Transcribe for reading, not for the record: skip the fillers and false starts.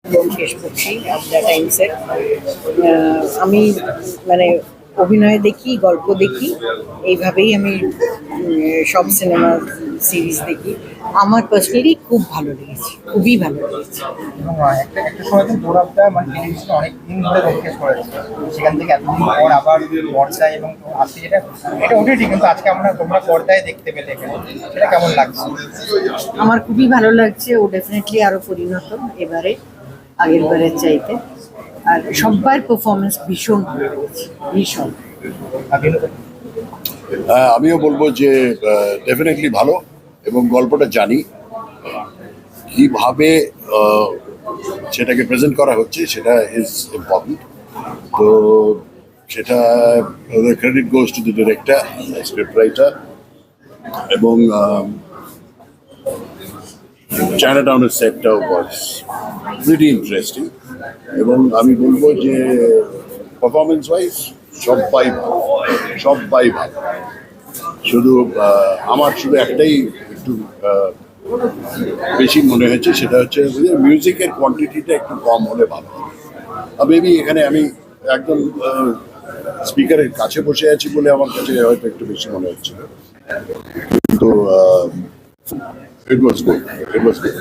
এবং শেষ করছি আড্ডা টাইমসের। আমি মানে অভিনয় দেখি, গল্প দেখি, এইভাবেই আমি সব সিনেমা সিরিজ দেখি। আমার পার্সোনালি খুব ভালো লেগেছে, খুবই ভালো লেগেছে। এবং একটা একটা সময় তো গৌরবদা মানে টেলিভিশনে অনেক দিন ধরে রক্ষে করেছে, সেখান থেকে এতদিন পর আবার পর্দায় এবং আজকে এটা এটা ওটিটি, কিন্তু আজকে আমরা তোমরা পর্দায় দেখতে পেলে এখানে, সেটা কেমন লাগছে? আমার খুবই ভালো লাগছে। ও ডেফিনেটলি আরো পরিণত এবারে, আগের বারের চাইতে। আর সবার পারফরমেন্স ভীষণ ভালো লেগেছে, ভীষণ। বিনোদন আমিও বলবো যে ডেফিনেটলি ভালো, এবং গল্পটা জানি কিভাবে সেটাকে প্রেজেন্ট করা হচ্ছে, সেটা ইজ ইম্পর্টেন্ট। তো সেটা credit goes to the director, script writer, এবং চায়নাটাউনের সেটটাও ওয়াজ প্রিটি ইন্টারেস্টিং। এবং আমি বলবো যে পারফরমেন্স ওয়াইজ সবাই ভালো, সবাই ভালো। শুধু আমার শুধু একটাই একটু বেশি মনে হয়েছে, সেটা হচ্ছে মিউজিকের কোয়ান্টিটিটা একটু কম হলে ভালো। মেবি এখানে আমি একদম স্পিকারের কাছে বসে আছি বলে আমার কাছে হয়তো একটু বেশি মনে হচ্ছিল, তো ইট was good, it was good.